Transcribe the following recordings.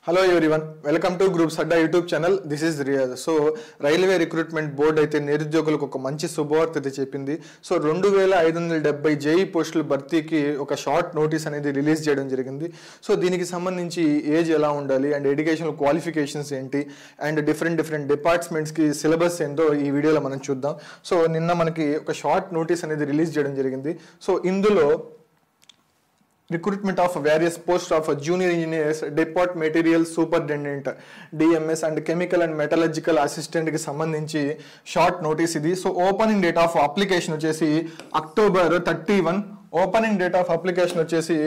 Hello everyone, welcome to Groups Adda YouTube channel. This is Riyaz. So railway recruitment board అయితే నిరుద్యోగులకు ఒక మంచి శుభవార్త అయితే చెప్పింది. సో 2570 జేఈ పోస్టుల భర్తీకి ఒక షార్ట్ నోటీస్ అనేది రిలీజ్ చేయడం జరిగింది. సో దీనికి సంబంధించి ఏజ్ ఎలా ఉండాలి అండ్ ఎడ్యుకేషనల్ క్వాలిఫికేషన్స్ ఏంటి అండ్ డిఫరెంట్ డిపార్ట్మెంట్స్కి సిలబస్ ఏందో ఈ వీడియోలో మనం చూద్దాం. సో నిన్న మనకి ఒక షార్ట్ నోటీస్ అనేది రిలీజ్ చేయడం జరిగింది. సో ఇందులో recruitment of various posts of junior engineers, depot material superintendent, DMS and chemical and metallurgical assistant కి సంబంధించి షార్ట్ నోటీస్ ఇది. So opening date of application వచ్చేసి October 31, opening date of application వచ్చేసి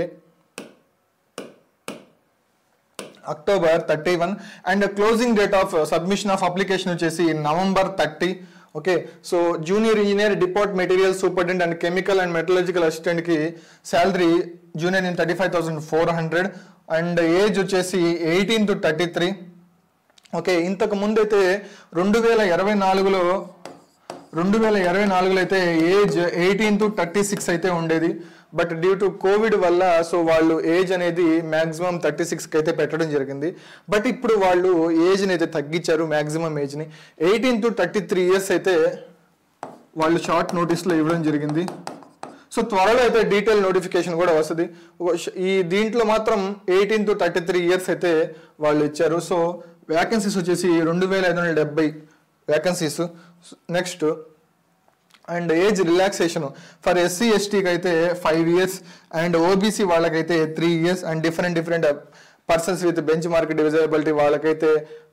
October 31 and closing date of submission of application వచ్చేసి November 30. Okay, so junior engineer, depot material superintendent and chemical and metallurgical అసిస్టెంట్కి salary junior in 35,400 and age వచ్చేసి 18 to 33. Okay, ఇంతకు ముందు అయితే 2024లో అయితే age 18 to 36 అయితే ఉండేది. బట్ డ్యూ టు కోవిడ్ వల్ల సో వాళ్ళు ఏజ్ అనేది మ్యాక్సిమం 36కి అయితే పెట్టడం జరిగింది. బట్ ఇప్పుడు వాళ్ళు ఏజ్ని అయితే తగ్గించారు, మ్యాక్సిమం ఏజ్ని 18 to 33 ఇయర్స్ అయితే వాళ్ళు షార్ట్ నోటీస్లో ఇవ్వడం జరిగింది. సో త్వరలో అయితే డీటెయిల్ నోటిఫికేషన్ కూడా వస్తుంది. ఈ దీంట్లో మాత్రం 18 to 33 ఇయర్స్ అయితే వాళ్ళు ఇచ్చారు. సో వ్యాకెన్సీస్ వచ్చేసి 2570 vacancies. Next and age relaxation for SC ఎస్టీకి అయితే 5 years అండ్ ఓబీసీ వాళ్ళకైతే 3 years and different persons with benchmark disability వాళ్ళకైతే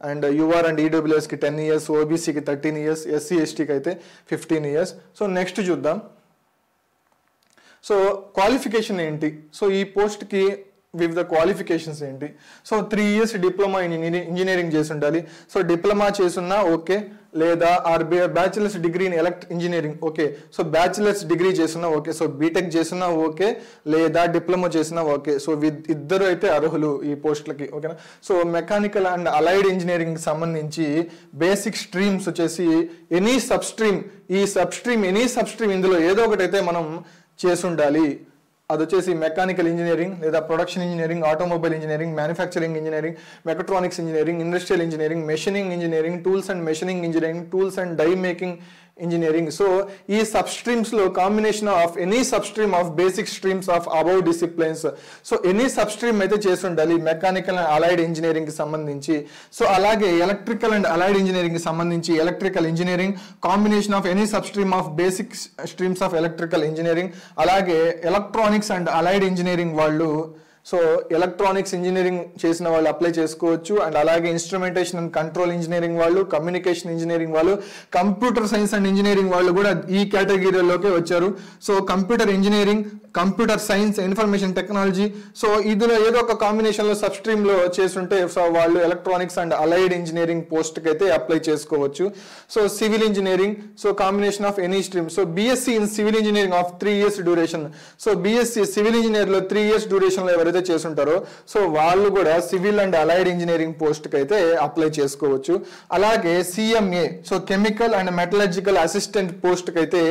అండ్ యూఆర్ అండ్ ఈడబ్ల్యూఎస్కి 10 years, ఓబీసీకి 13 years, ఎస్సీ ఎస్టీకి అయితే 15 years. సో నెక్స్ట్ చూద్దాం. సో క్వాలిఫికేషన్ ఏంటి, సో ఈ పోస్ట్కి వివిధ క్వాలిఫికేషన్స్ ఏంటి. సో 3 years డిప్లొమా ఇంజనీరింగ్ చేసి ఉండాలి. సో డిప్లొమా చేసున్నా ఓకే, లేదా bachelors degree in engineering okay. So bachelors degree చేసినా ఓకే, సో బీటెక్ చేసినా ఓకే, లేదా డిప్లొమా చేసినా ఓకే. సో ఇద్దరు అయితే అర్హులు ఈ పోస్టులకి, ఓకేనా. So mechanical and allied engineering సంబంధించి బేసిక్ స్ట్రీమ్స్ వచ్చేసి ఎనీ సబ్ స్ట్రీమ్ ఇందులో ఏదో ఒకటి అయితే మనం చేసి ఉండాలి. అది వచ్చేసి మెకానికల్ ఇంజనీరింగ్ లేదా production engineering, automobile engineering, manufacturing engineering, mechatronics engineering, industrial engineering, machining engineering, tools and machining engineering, tools and die making engineering. So ఈ సబ్ స్ట్రీమ్స్లో combination of any sub stream of basic streams of above disciplines. So any sub stream అయితే చేసి ఉండాలి mechanical and allied ఇంజనీరింగ్కి సంబంధించి. So అలాగే electrical and allied ఇంజనీరింగ్కి సంబంధించి electrical engineering, combination of any sub stream of basic streams of electrical engineering. అలాగే electronics and allied engineering వాళ్ళు, so electronics engineering చేసిన వాళ్ళు అప్లై చేసుకోవచ్చు. అండ్ అలాగే ఇన్స్ట్రుమెంటేషన్ అండ్ కంట్రోల్ ఇంజనీరింగ్ వాళ్ళు, కమ్యూనికేషన్ ఇంజనీరింగ్ వాళ్ళు, computer science and engineering వాళ్ళు కూడా ఈ కేటగిరీలోకే వచ్చారు. So computer engineering, computer science, information technology, so ఇందులో ఏదో ఒక కాంబినేషన్లో సబ్ స్ట్రీమ్లో చేస్తుంటే సో వాళ్ళు ఎలక్ట్రానిక్స్ అండ్ అలైడ్ ఇంజనీరింగ్ పోస్ట్కి అయితే అప్లై చేసుకోవచ్చు. So civil engineering, so combination of any stream. So BSc in civil engineering of 3 years duration. So BSc civil ఇంజనీర్లో 3 years డ్యూరేషన్లో ఎవరైతే చేస్తుంటారో సో వాళ్ళు కూడా సివిల్ అండ్ అలైడ్ ఇంజనీరింగ్ పోస్ట్కి అయితే అప్లై చేసుకోవచ్చు. అలాగే CMA, so chemical and metallurgical assistant పోస్ట్కి అయితే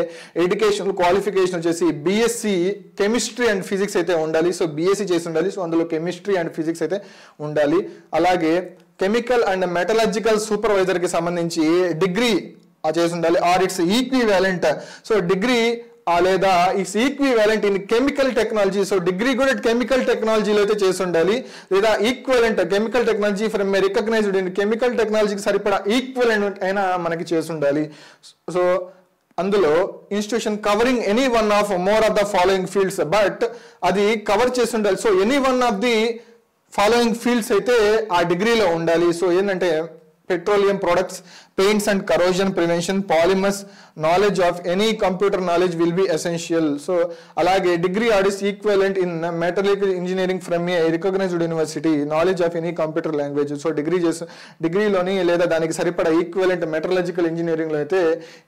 ఎడ్యుకేషనల్ క్వాలిఫికేషన్ వచ్చేసి బీఎస్సీ కెమిస్ట్రీ అండ్ ఫిజిక్స్ అయితే ఉండాలి. సో బీఎస్సీ చేసి ఉండాలి. సో అందులో కెమిస్ట్రీ అండ్ ఫిజిక్స్ అయితే ఉండాలి. అలాగే కెమికల్ అండ్ మెటలర్జికల్ సూపర్వైజర్కి సంబంధించి డిగ్రీ చేసి ఉండాలి or its equivalent. So degree లేదా its equivalent in chemical technology. So degree కూడా కెమికల్ టెక్నాలజీలో అయితే చేసి ఉండాలి, లేదా equivalent chemical technology from a recognised in chemical టెక్నాలజీకి సరిపడా ఈక్వలెంట్ అయినా మనకి చేసి ఉండాలి. సో అందులో institution covering any one of more of the following fields, but అది కవర్ చేసి ఉండాలి. So any one of the following fields అయితే ఆ డిగ్రీలో ఉండాలి. సో ఏంటంటే petroleum products, paints and corrosion prevention, polymers, knowledge of any computer knowledge will be essential. So అలాగే degree or its equivalent in metallurgical engineering from a recognised university, knowledge of any computer language. So డిగ్రీలోని లేదా దానికి సరిపడా equivalent metallurgical ఇంజనీరింగ్లో అయితే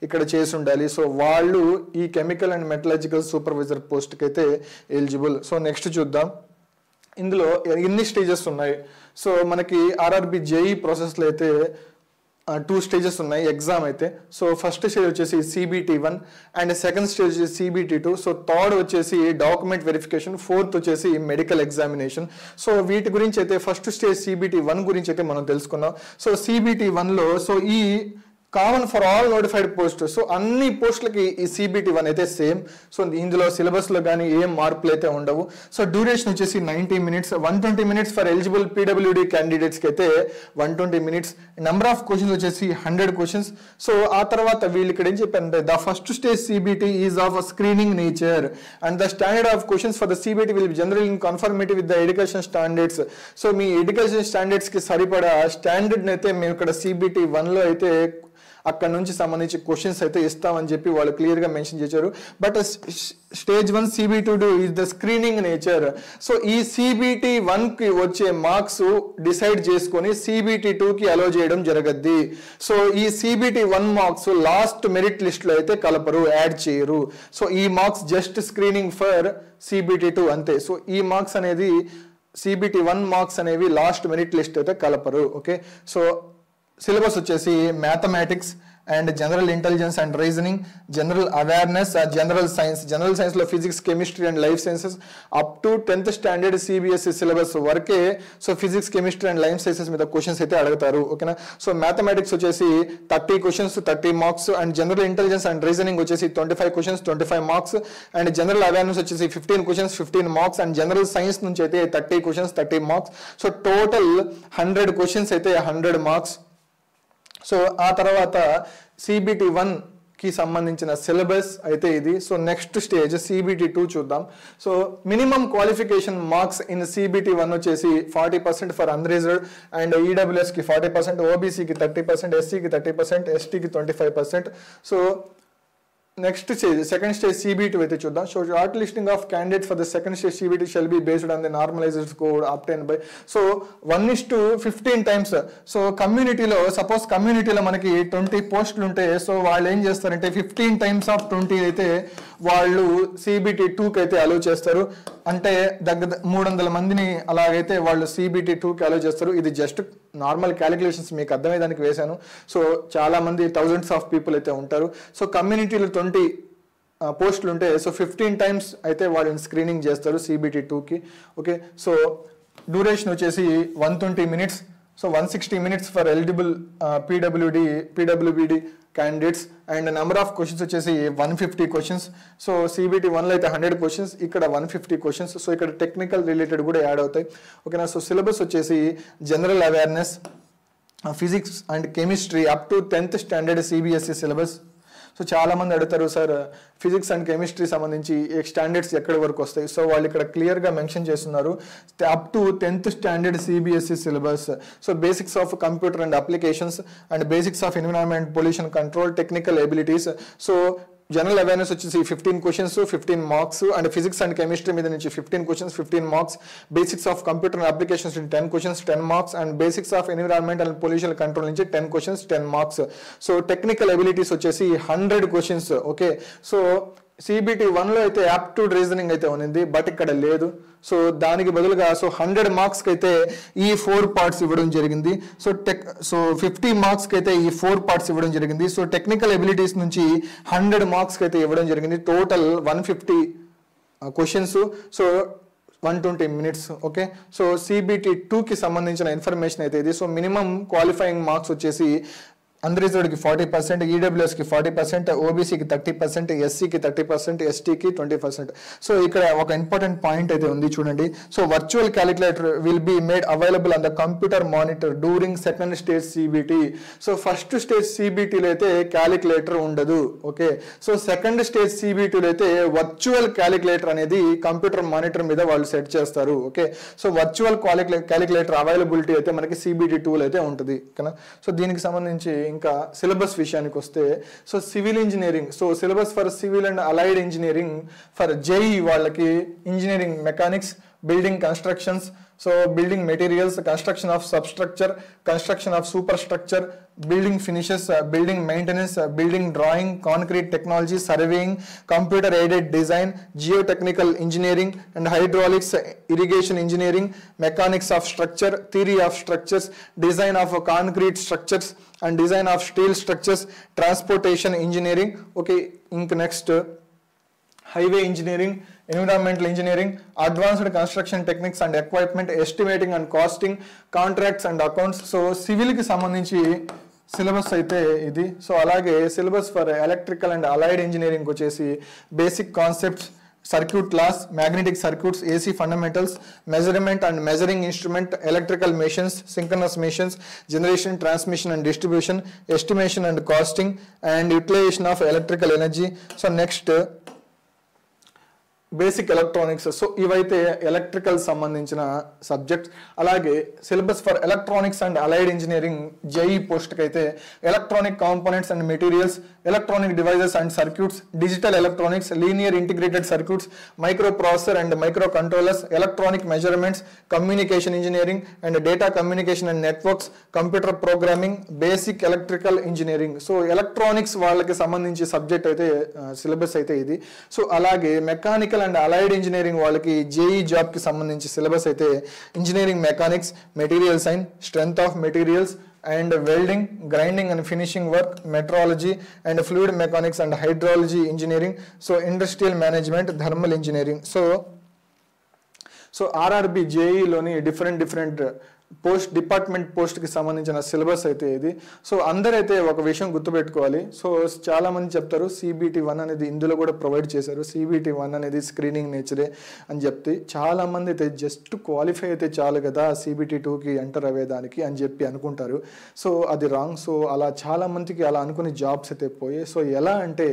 ఇక్కడ చేసి ఉండాలి. సో వాళ్ళు ఈ కెమికల్ అండ్ మెటలర్జికల్ సూపర్వైజర్ పోస్ట్కి అయితే ఎలిజిబుల్. సో నెక్స్ట్ చూద్దాం. ఇందులో ఎన్ని స్టేజెస్ ఉన్నాయి. సో మనకి ఆర్ఆర్బి జేఈ ప్రాసెస్లో అయితే 2 స్టేజెస్ ఉన్నాయి ఎగ్జామ్ అయితే. సో ఫస్ట్ స్టేజ్ వచ్చేసి CBT1 అండ్ సెకండ్ స్టేజ్ వచ్చేసి CBT2. సో థర్డ్ వచ్చేసి డాక్యుమెంట్ వెరిఫికేషన్, ఫోర్త్ వచ్చేసి మెడికల్ ఎగ్జామినేషన్. సో వీటి గురించి అయితే ఫస్ట్ స్టేజ్ CBT1 గురించి అయితే మనం తెలుసుకున్నాం. సో CBT1లో సో ఈ common for all notified post, so అన్ని పోస్టులకి ఈ CBT1 అయితే సేమ్. సో ఇందులో సిలబస్లో కానీ ఏం మార్పులు అయితే ఉండవు. సో డ్యూరేషన్ వచ్చేసి 90 minutes, 120 minutes for eligible PWD క్యాండిడేట్స్కి అయితే 120 minutes. నెంబర్ ఆఫ్ క్వశ్చన్స్ వచ్చేసి 100 questions. సో ఆ తర్వాత వీళ్ళు ఇక్కడ ఏం చెప్పారంటే the first stage CBT is of a screening nature and the standard of questions for the CBT will be general in confirmative with the education standards. So మీ education స్టాండర్డ్స్కి సరిపడా స్టాండర్డ్ని అయితే మేము ఇక్కడ CBT1లో అయితే అక్కడ నుంచి సంబంధించి క్వశ్చన్స్ అయితే ఇస్తామని చెప్పి వాళ్ళు క్లియర్గా మెన్షన్ చేశారు. But stage 1 CBT2 is the screening nature. So ఈ CBT1కి వచ్చే మార్క్స్ డిసైడ్ చేసుకొని CBT2కి అలో చేయడం జరగద్ది. సో ఈ CBT1 మార్క్స్ లాస్ట్ మెరిట్ లిస్ట్లో అయితే కలపరు, యాడ్ చేయరు. సో ఈ marks just screening for CBT2 అంతే. సో ఈ మార్క్స్ అనేది CBT1 మార్క్స్ అనేవి లాస్ట్ మెరిట్ లిస్ట్ అయితే కలపరు. ఓకే, సో సిలబస్ వచ్చేసి mathematics and general intelligence and reasoning, general awareness, general science. General సైన్స్లో physics, chemistry and life sciences up to 10th standard CBSE syllabus వరకే. So physics, chemistry and life sciences మీద questions అయితే అడుగుతారు. ఓకేనా. So mathematics వచ్చేసి 30 questions 30 marks and general intelligence and reasoning వచ్చేసి 25 questions 25 marks and general awareness వచ్చేసి 15 questions 15 marks and general science నుంచి అయితే 30 questions 30 marks. So total 100 questions అయితే 100 marks. సో ఆ తర్వాత CBT1కి సంబంధించిన సిలబస్ అయితే ఇది. సో నెక్స్ట్ స్టేజ్ CBT2 చూద్దాం. So minimum qualification marks in CBT1 వచ్చేసి 40% ఫర్ అన్రిజర్వ్డ్ అండ్ EWSకి 40%, OBCకి 30%, SCకి 30%, STకి 25%. So next stage second stage CBT అయితే చూద్దాం. So shortlisting of candidates for the second stage CBT shall be based on the normalised score obtain by. So 1:15 times. So కమ్యూనిటీలో suppose కమ్యూనిటీలో మనకి 20 పోస్టులు ఉంటే సో వాళ్ళు ఏం చేస్తారంటే 15 times of 20 అయితే వాళ్ళు CBT2కి అయితే అలో చేస్తారు. అంటే దగ్గర 300 మందిని అలాగైతే వాళ్ళు CBT2కి అలో చేస్తారు. ఇది జస్ట్ నార్మల్ క్యాలిక్యులేషన్స్ మీకు అర్థమయ్యేదానికి వేశాను. సో చాలా మంది thousands of people అయితే ఉంటారు. సో కమ్యూనిటీలో 20 పోస్టులు ఉంటే సో 15 times అయితే వాళ్ళని స్క్రీనింగ్ చేస్తారు CBT2కి. ఓకే, సో డ్యూరేషన్ వచ్చేసి 120 minutes. So 160 minutes for eligible PWBD candidates and number of questions వచ్చేసి 150 questions. సో CBT1లో అయితే 100 questions, ఇక్కడ 150 questions. సో ఇక్కడ టెక్నికల్ రిలేటెడ్ కూడా యాడ్ అవుతాయి. ఓకేనా. సో సిలబస్ వచ్చేసి general awareness, physics and chemistry up to 10th standard CBSE syllabus. So చాలా మంది అడుగుతారు సార్ ఫిజిక్స్ అండ్ కెమిస్ట్రీ సంబంధించి స్టాండర్డ్స్ ఎక్కడి వరకు వస్తాయి. సో వాళ్ళు ఇక్కడ క్లియర్గా మెన్షన్ చేస్తున్నారు up to 10th standard CBSE syllabus. So basics of computer and applications and basics of environment pollution control, technical abilities. So general awareness వచ్చేసి 15 questions 15 marks and physics and chemistry మీద నుంచి 15 questions 15 marks. Basics of computer and applications 10 questions 10 marks and basics of environment and pollution control నుంచి 10 questions 10 marks. So technical abilities వచ్చేసి 100 questions. Okay, so CBT1లో అయితే aptitude reasoning అయితే ఉంది, but ఇక్కడ లేదు. So దానికి బదులుగా సో 100 marksకి అయితే ఈ 4 parts ఇవ్వడం జరిగింది. సో 50 marksకి అయితే ఈ 4 parts ఇవ్వడం జరిగింది. సో టెక్నికల్ ఎబిలిటీస్ నుంచి 100 marksకి అయితే ఇవ్వడం జరిగింది. Total 150 questions. So 120 minutes. Okay, so CBT2కి సంబంధించిన ఇన్ఫర్మేషన్ అయితే ఇది. సో మినిమం క్వాలిఫైయింగ్ మార్క్స్ వచ్చేసి అన్రిజర్వ్డ్కి 40%, EWSకి 40%, OBCకి 30%, SCకి 30%, STకి 20%. సో ఇక్కడ ఒక ఇంపార్టెంట్ పాయింట్ అయితే ఉంది చూడండి. So virtual calculator will be made available on the computer monitor during second stage CBT. So first stage CBTలో అయితే క్యాలిక్యులేటర్ ఉండదు. ఓకే, సో సెకండ్ స్టేజ్ CBTలో అయితే వర్చువల్ క్యాలిక్యులేటర్ అనేది కంప్యూటర్ మానిటర్ మీద వాళ్ళు సెట్ చేస్తారు. Okay, so virtual calculator availability అయితే మనకి CBT2లో అయితే ఉంటుంది. ఓకేనా. సో దీనికి సంబంధించి ఇంకా సిలబస్ విషయానికి వస్తే so civil engineering, so syllabus for civil and allied engineering for JEE వాళ్ళకి engineering mechanics, building constructions, so building materials, construction of substructure, construction of superstructure, building finishes, building maintenance, building drawing, concrete technology, surveying, computer aided design, geotechnical engineering and hydraulics, irrigation engineering, mechanics of structure, theory of structures, design of concrete structures and design of steel structures, transportation engineering. Okay, next highway engineering, environmental engineering, advanced construction techniques and equipment, estimating and costing, contracts and accounts. So civil ki సంబంధించి syllabus అయితే ఇది. So అలాగే syllabus for electrical and allied engineering వచ్చేసి basic concepts, circuit laws, magnetic circuits, AC fundamentals, measurement and measuring instrument, electrical machines, synchronous machines, generation, transmission and distribution, estimation and costing and utilization of electrical energy. So next basic electronics. So ఇవైతే electrical సంబంధించిన subjects. అలాగే syllabus for electronics and allied engineering JEE పోస్ట్కి అయితే electronic components and materials, electronic devices and circuits, digital electronics, linear integrated circuits, micro processor and micro controllers, electronic measurements, communication engineering and data communication and networks, computer programming, basic electrical engineering. So electronics వాళ్ళకి సంబంధించి subject అయితే syllabus అయితే ఇది. So అలాగే mechanical and allied engineering వాళ్ళకి JEE job కి సంబంధించి syllabus అయితే engineering mechanics, material science, strength of materials and welding, grinding and finishing work, metrology and fluid mechanics and hydrology engineering, so industrial management, thermal engineering. So RRB జేఈలోని different post department పోస్ట్కి సంబంధించిన syllabus అయితే ఇది. So అందరైతే ఒక విషయం గుర్తుపెట్టుకోవాలి. So చాలామంది చెప్తారు CBT1 అనేది ఇందులో కూడా ప్రొవైడ్ చేశారు, CBT1 అనేది స్క్రీనింగ్ నేచరే అని చెప్తే చాలామంది అయితే జస్ట్ క్వాలిఫై అయితే చాలు కదా CBT2కి ఎంటర్ అయ్యేదానికి అని చెప్పి అనుకుంటారు. సో అది రాంగ్. సో అలా చాలామందికి అలా అనుకునే జాబ్స్ అయితే పోయాయి. సో ఎలా అంటే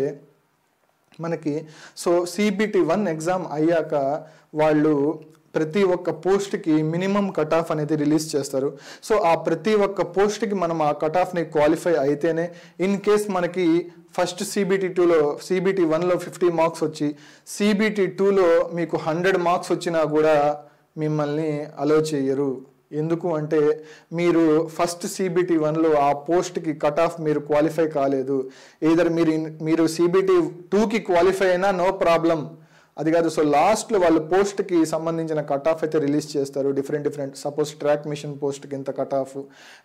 మనకి CBT1 ఎగ్జామ్ అయ్యాక వాళ్ళు ప్రతి ఒక్క పోస్ట్కి మినిమం కట్ ఆఫ్ అనేది రిలీజ్ చేస్తారు. సో ఆ ప్రతి ఒక్క పోస్ట్కి మనం ఆ కట్ ఆఫ్ని క్వాలిఫై అయితేనే, ఇన్ కేస్ మనకి ఫస్ట్ CBT2లో CBT1లో 50 మార్క్స్ వచ్చి CBT2లో మీకు 100 మార్క్స్ వచ్చినా కూడా మిమ్మల్ని అలో చేయరు. ఎందుకు అంటే మీరు ఫస్ట్ CBT1లో ఆ పోస్ట్కి కట్ ఆఫ్ మీరు క్వాలిఫై కాలేదు. ఈధర్ మీరు CBT2కి క్వాలిఫై అయినా నో ప్రాబ్లం, అది కాదు. సో లాస్ట్లో వాళ్ళు పోస్ట్కి సంబంధించిన కట్ ఆఫ్ అయితే రిలీజ్ చేస్తారు. డిఫరెంట్ సపోజ్ ట్రాక్ మిషన్ పోస్ట్కి ఇంత కట్ ఆఫ్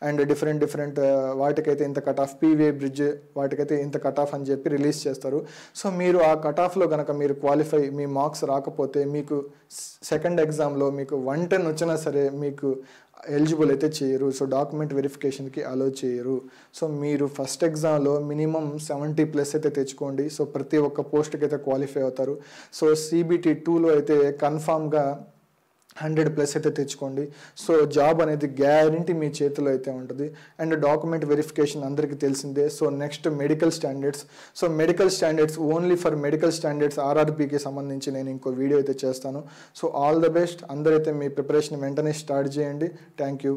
అండ్ డిఫరెంట్ వాటికైతే ఇంత కట్ ఆఫ్, పీవే బ్రిడ్జ్ వాటికైతే ఇంత కట్ ఆఫ్ అని చెప్పి రిలీజ్ చేస్తారు. సో మీరు ఆ కట్ ఆఫ్లో కనుక మీరు క్వాలిఫై, మీ మార్క్స్ రాకపోతే మీకు సెకండ్ ఎగ్జామ్లో మీకు 110 వచ్చినా సరే మీకు ఎలిజిబుల్ అయితే చేయరు. సో డాక్యుమెంట్ వెరిఫికేషన్కి అలో చేయరు. సో మీరు ఫస్ట్ ఎగ్జామ్లో మినిమం 70+ అయితే తెచ్చుకోండి. సో ప్రతి ఒక్క పోస్ట్కి అయితే క్వాలిఫై అవుతారు. సో CBT2లో అయితే కన్ఫామ్గా 100+ అయితే తెచ్చుకోండి. సో జాబ్ అనేది గ్యారంటీ మీ చేతిలో అయితే ఉంటుంది. అండ్ డాక్యుమెంట్ వెరిఫికేషన్ అందరికీ తెలిసిందే. So next medical standards. So medical standards only for medical standards ఆర్ఆర్బీకి సంబంధించి నేను ఇంకో వీడియో అయితే చేస్తాను. So all the best. అందరైతే మీ ప్రిపరేషన్ వెంటనే స్టార్ట్ చేయండి. Thank you.